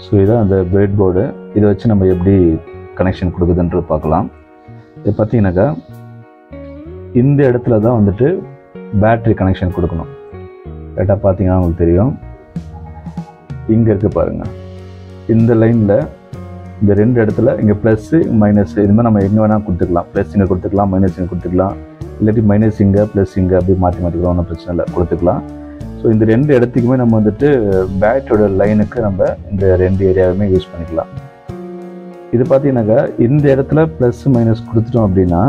So இதான் அந்த bread board. இதை வச்சு நம்ம எப்படி கனெக்ஷன் கொடுக்குதுன்றது பார்க்கலாம். இது பார்த்தீங்கன்னாக்கா இந்த இடத்துல தான் வந்துட்டு பேட்ரி கனெக்ஷன் கொடுக்கணும். கரெக்டாக பார்த்தீங்கன்னா உங்களுக்கு தெரியும், இங்கே இருக்குது பாருங்கள். இந்த லைனில் இந்த ரெண்டு இடத்துல இங்கே ப்ளஸ்ஸு மைனஸ் இது மாதிரி நம்ம எங்கே வேணால் கொடுத்துக்கலாம். ப்ளஸ் இங்கே கொடுத்துக்கலாம், மைனஸ் இங்கே கொடுத்துக்கலாம், இல்லாட்டி மைனஸ் இங்கே ப்ளஸ் இங்கே அப்படி மாற்றி மாற்றிக்கலாம், ஒன்றும் பிரச்சனை இல்லை, கொடுத்துக்கலாம். ஸோ இந்த ரெண்டு இடத்துக்குமே நம்ம வந்துட்டு பேட்டரியோட லைனுக்கு நம்ம இந்த ரெண்டு ஏரியாவுமே யூஸ் பண்ணிக்கலாம். இது பார்த்தீங்கன்னாக்கா இந்த இடத்துல ப்ளஸ் மைனஸ் கொடுத்துட்டோம் அப்படின்னா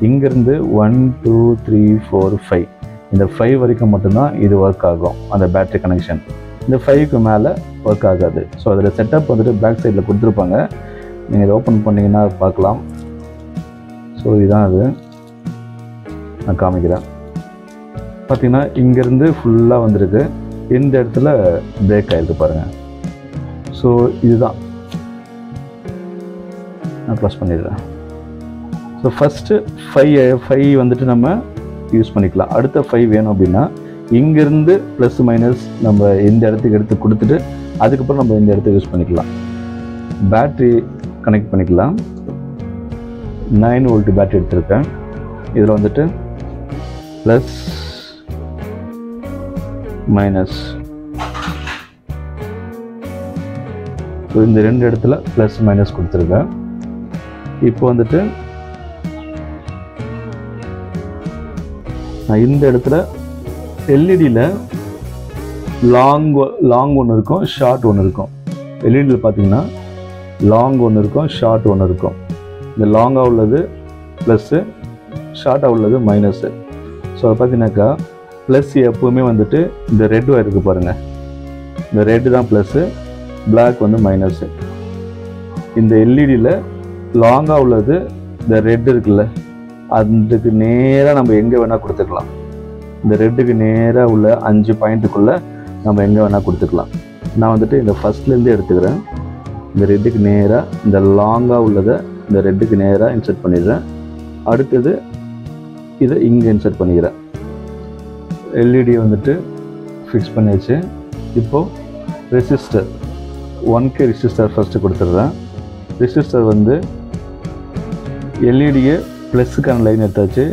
இங்கேருந்து 1 2 3 4 5 இந்த 5 வரைக்கும் மட்டும்தான் இது ஒர்க் ஆகும், அந்த பேட்டரி கனெக்ஷன். இந்த 5க்கு மேலே ஒர்க் ஆகாது. ஸோ அதில் செட்டப் வந்துட்டு பேக் சைடில் கொடுத்துருப்பாங்க, நீங்கள் இதை ஓப்பன் பண்ணிங்கன்னா பார்க்கலாம். ஸோ இதுதான் அது, நான் காமிக்கிறேன். பார்த்தீங்கன்னா இங்கேருந்து ஃபுல்லாக வந்திருக்கு, இந்த இடத்துல பிரேக் ஆகிருக்கு பாருங்கள். ஸோ இதுதான் நான் ப்ளஸ் பண்ணிடுறேன். ஸோ ஃபஸ்ட்டு 5 வந்துட்டு நம்ம யூஸ் பண்ணிக்கலாம். அடுத்த 5 வேணும் அப்படின்னா இங்கேருந்து ப்ளஸ் மைனஸ் நம்ம இந்த இடத்துக்கு எடுத்து கொடுத்துட்டு அதுக்கப்புறம் நம்ம இந்த இடத்த யூஸ் பண்ணிக்கலாம். பேட்ரி கனெக்ட் பண்ணிக்கலாம். 9 வோல்ட் பேட்டரி எடுத்திருக்கேன். இதில் வந்துட்டு ப்ளஸ் மைனஸ், ஸோ இந்த ரெண்டு இடத்துல ப்ளஸ் மைனஸ் கொடுத்துருக்கேன். இப்போ வந்துட்டு நான் இந்த இடத்துல எல்இடியில் லாங் ஒன்று இருக்கும், ஷார்ட் ஒன்று இருக்கும். எல்இடியில் பார்த்தீங்கன்னா லாங் ஒன்று இருக்கும், ஷார்ட் ஒன்று இருக்கும். இந்த லாங்காக உள்ளது ப்ளஸ்ஸு, ஷார்ட்டாக உள்ளது மைனஸு. ஸோ அதை பார்த்தீங்கன்னாக்கா ப்ளஸ் எப்போவுமே வந்துட்டு இந்த ரெட் ஒயர் இருக்குது பாருங்கள், இந்த ரெட்டு தான் ப்ளஸ்ஸு, பிளாக் வந்து மைனஸு. இந்த எல்இடியில் லாங்காக உள்ளது இந்த ரெட் இருக்குல்ல, அதுக்கு நேராக நம்ம எங்கே வேணால் கொடுத்துக்கலாம். இந்த ரெட்டுக்கு நேராக உள்ள 5 பாயிண்ட்டுக்குள்ளே நம்ம எங்கே வேணால் கொடுத்துக்கலாம். நான் வந்துட்டு இந்த ஃபஸ்ட்லேருந்து எடுத்துக்கிறேன். இந்த ரெட்டுக்கு நேராக இந்த லாங்காக உள்ளதை இந்த ரெட்டுக்கு நேராக இன்சர்ட் பண்ணிடுறேன். அடுத்தது இதை இங்கே இன்சர்ட் பண்ணிக்கிறேன். எல்இடி வந்துட்டு ஃபிக்ஸ் பண்ணியாச்சு. இப்போது ரெசிஸ்டர் 1K ரெசிஸ்டர் ஃபஸ்ட்டு கொடுத்துட்றேன். ரெசிஸ்டர் வந்து எல்இடியை ப்ளஸ்ஸுக்கான லைன் எடுத்தாச்சு,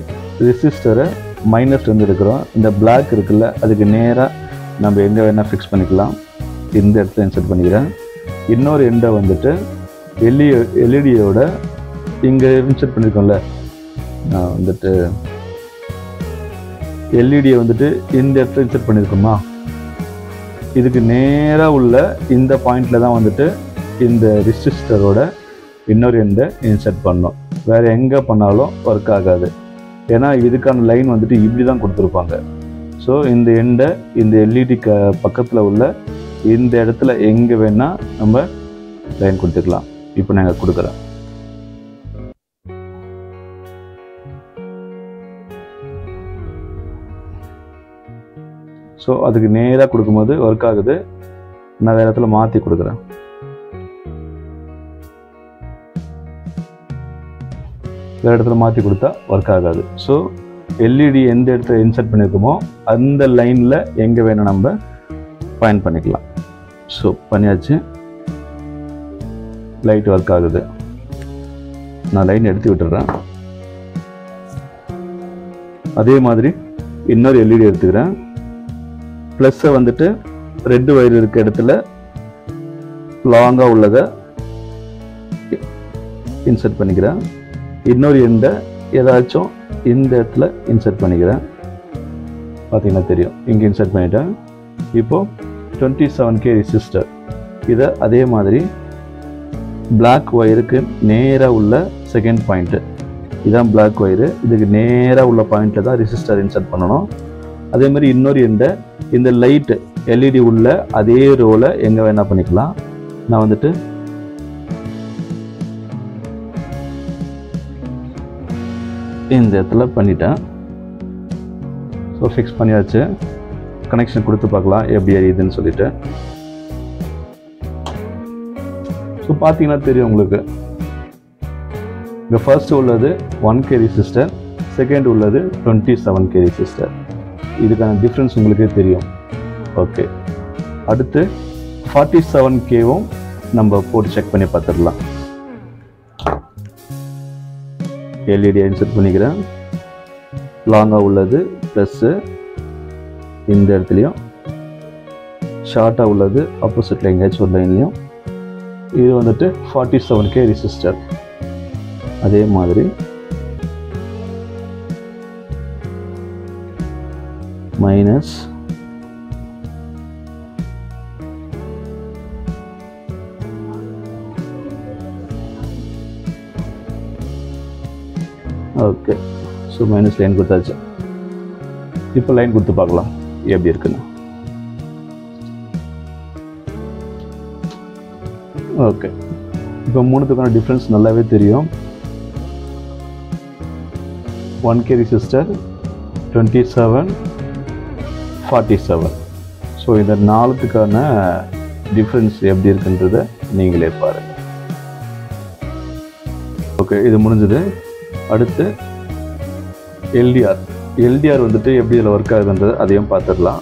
ரெசிஸ்டரை மைனஸ்லேருந்து எடுக்கிறோம். இந்த பிளாக் இருக்குல்ல, அதுக்கு நேராக நம்ம எங்கே வேணால் ஃபிக்ஸ் பண்ணிக்கலாம். இந்த இடத்துல இன்சர்ட் பண்ணிக்கிறேன். இன்னொரு எண்டை வந்துட்டு எல்இடியோட இங்கே இன்சர்ட் பண்ணியிருக்கோம்ல, நான் வந்துட்டு எல்இடியை வந்துட்டு இந்த இடத்துல இன்சர்ட் பண்ணியிருக்கோமா, இதுக்கு நேராக உள்ள இந்த பாயிண்டில் தான் வந்துட்டு இந்த ரெசிஸ்டரோட இன்னொரு எண்டை இன்சர்ட் பண்ணோம். வேறு எங்கே பண்ணாலும் ஒர்க் ஆகாது, ஏன்னா இதுக்கான லைன் வந்துட்டு இப்படி தான் கொடுத்துருப்பாங்க. ஸோ இந்த எண்டை இந்த எல்இடி பக்கத்தில் உள்ள இந்த இடத்துல எங்கே வேணால் நம்ம லைன் கொடுத்துக்கலாம். இப்போ நாங்கள் கொடுக்குறோம். ஸோ அதுக்கு நேராக கொடுக்கும்போது ஒர்க் ஆகுது. நான் வேறு இடத்துல மாற்றி கொடுக்குறேன். வேறு இடத்துல மாற்றி கொடுத்தா ஒர்க் ஆகாது. ஸோ எல்இடி எந்த இடத்துல இன்சர்ட் பண்ணியிருக்கோமோ அந்த லைனில் எங்கே வேணும் நம்ம பாயிண்ட் பண்ணிக்கலாம். ஸோ பண்ணியாச்சு. லைட் ஒர்க் ஆகுது. நான் லைன் எடுத்து விட்டுறேன். அதே மாதிரி இன்னொரு எல்இடி எடுத்துக்கிறேன். ப்ளஸ்ஸை வந்துட்டு ரெட் வயர் இருக்க இடத்துல லாங்காக உள்ளதை இன்சர்ட் பண்ணிக்கிறேன். இன்னொரு எண்டை ஏதாச்சும் இந்த இடத்துல இன்சர்ட் பண்ணிக்கிறேன். பார்த்தீங்கன்னா தெரியும், இங்கே இன்சர்ட் பண்ணிட்டேன். இப்போது 27K ரெசிஸ்டர், இதை அதே மாதிரி பிளாக் ஒயருக்கு நேராக உள்ள செகண்ட் பாயிண்ட்டு, இதுதான் பிளாக் ஒயரு, இதுக்கு நேராக உள்ள பாயிண்ட்டில் தான் ரெசிஸ்டர் இன்சர்ட் பண்ணணும். அதே மாதிரி இன்னொரு எண்டை இந்த லைட்டு எல்இடி உள்ள அதே ரோலை எங்கே வேணால் பண்ணிக்கலாம். நான் வந்துட்டு இந்த இடத்துல பண்ணிட்டேன். ஸோ ஃபிக்ஸ் பண்ணியாச்சு. கனெக்ஷன் கொடுத்து பார்க்கலாம் எப்படி எரியுதுன்னு சொல்லிட்டு. ஸோ பார்த்தீங்கன்னா தெரியும் உங்களுக்கு, இங்கே ஃபர்ஸ்ட் உள்ளது 1K ரெசிஸ்டர், செகண்ட் உள்ளது 27K ரெசிஸ்டர். இதுக்கான டிஃப்ரென்ஸ் உங்களுக்கே தெரியும். ஓகே, அடுத்து 47Kவும் நம்ம போட்டு செக் பண்ணி பார்த்துடலாம். எல்இடி இன்சர்ட் பண்ணிக்கிறேன். லாங்காக உள்ளது ப்ளஸ்ஸு இந்த இடத்துலையும், ஷார்ட்டாக உள்ளது ஆப்போசிட்டில் எங்கேயாச்சும் ஒரு லைன்லையும். இது வந்துட்டு 47K ரெசிஸ்டர். அதே மாதிரி minus okay. So minus line கொடுத்தாச்சு. இப்போ லைன் கொடுத்து பார்க்கலாம் எப்படி இருக்குன்னு. ஓகே, இப்போ மூணுத்துக்கான டிஃப்ரென்ஸ் நல்லாவே தெரியும். 1K resistor 27 47. ஸோ இந்த நாலுத்துக்கான டிஃப்ரென்ஸ் எப்படி இருக்குன்றதை நீங்களே பாருங்கள். ஓகே, இது முடிஞ்சது. அடுத்து எல்டிஆர் வந்துட்டு எப்படி இதில் ஒர்க் ஆகுதுன்றது அதையும் பார்த்துடலாம்.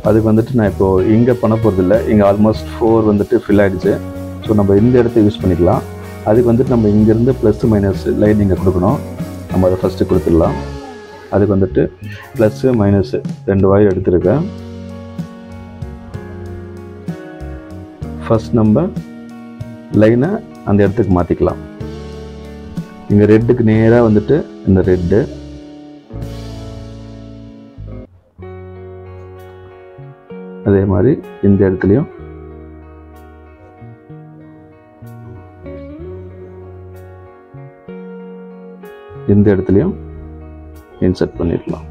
அதுக்கு வந்துட்டு நான் இப்போது இங்கே பண்ண போகிறதில்ல. இங்கே ஆல்மோஸ்ட் 4 வந்துட்டு ஃபில் ஆகிடுச்சு. ஸோ நம்ம இந்த இடத்த யூஸ் பண்ணிக்கலாம். அதுக்கு வந்துட்டு நம்ம இங்கேருந்து ப்ளஸ் மைனஸ் லைன் இங்கே கொடுக்கணும். நம்ம அதை ஃபஸ்ட்டு கொடுத்துடலாம். அதுக்கு வந்துட்டு ப்ளஸ்ஸு மைனஸு 2 வாய் எடுத்துருக்கேன். ஃபஸ்ட் நம்ம லைனை அந்த இடத்துக்கு மாற்றிக்கலாம். இங்கே ரெட்டுக்கு நேராக வந்துட்டு இந்த ரெட்டு, அதே மாதிரி இந்த இடத்துலையும் இந்த இடத்துலையும் இன்சர்ட் பண்ணிடலாம்.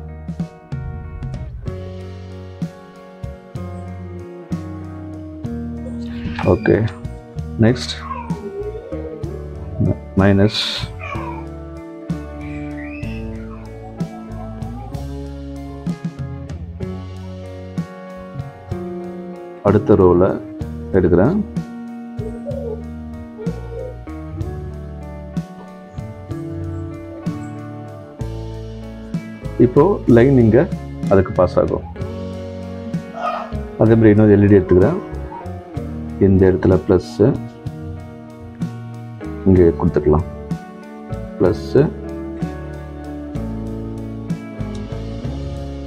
ஓகே, நெக்ஸ்ட் மைனஸ் அடுத்த ரோவில் எடுக்கிறேன். இப்போ லைன் இங்கே அதுக்கு பாஸ் ஆகும். அதே மாதிரி இன்னொரு எல்இடி எடுத்துக்கிறேன். இந்த இடத்துல ப்ளஸ்ஸு இங்கே கொடுத்துக்கலாம். Plus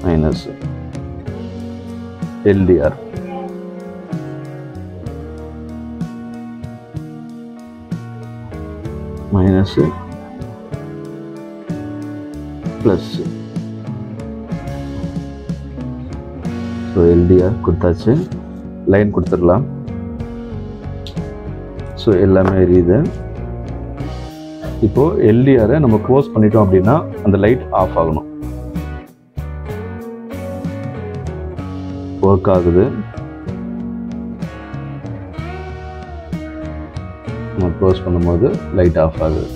minus LDR. Minus plus. So LDR கொடுத்தாச்சு. லைன் கொடுத்துடலாம். ஸோ எல்லாமே எரியுது. இப்போது எல்டிஆரை நம்ம க்ளோஸ் பண்ணிட்டோம் அப்படின்னா அந்த லைட் ஆஃப் ஆகணும். ஒர்க் ஆகுது. நம்ம க்ளோஸ் பண்ணும்போது லைட் ஆஃப் ஆகுது.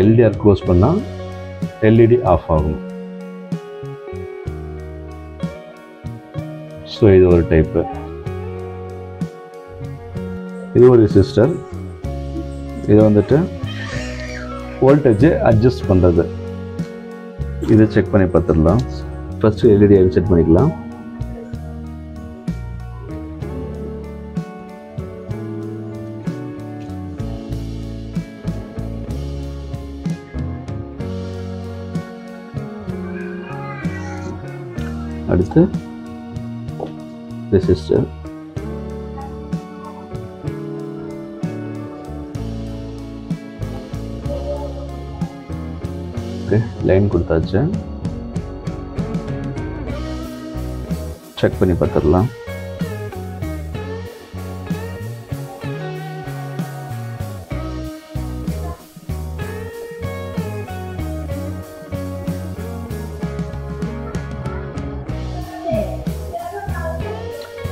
எல்டிஆர் க்ளோஸ் பண்ணால் எல்இடி ஆஃப் ஆகும். ஸோ இது ஒரு டைப்பு. இது ஒரு ரெசிஸ்டர். இது வந்துட்டு வோல்டேஜ் அட்ஜஸ்ட் பண்ணுறது. இதை செக் பண்ணி பார்த்துடலாம். ஃபஸ்ட்டு எல்இடி செட் பண்ணிக்கலாம். அடுத்து ரெசிஸ்டர். ஓகே, லைன் கொடுத்தாச்சு. செக் பண்ணி பார்த்துடலாம்.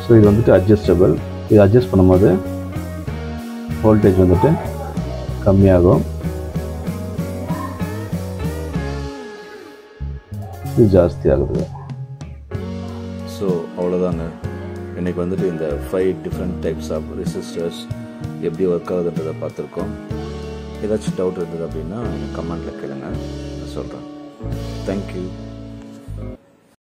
ஸோ இது வந்துட்டு அட்ஜஸ்டபிள். இது அட்ஜஸ்ட் பண்ணும்போது வோல்டேஜ் வந்துட்டு கம்மியாகும், இது ஜாஸ்தி ஆகுது. ஸோ அவ்வளோதாங்க. இன்றைக்கி வந்துட்டு இந்த 5 டிஃப்ரெண்ட் டைப்ஸ் ஆஃப் ரெசிஸ்டர்ஸ் எப்படி ஒர்க் ஆகுதுன்றதை பார்த்துருக்கோம். ஏதாச்சும் டவுட் இருந்தது அப்படின்னா கமெண்ட்டில் கேளுங்க, நான் சொல்கிறேன். தேங்க்யூ.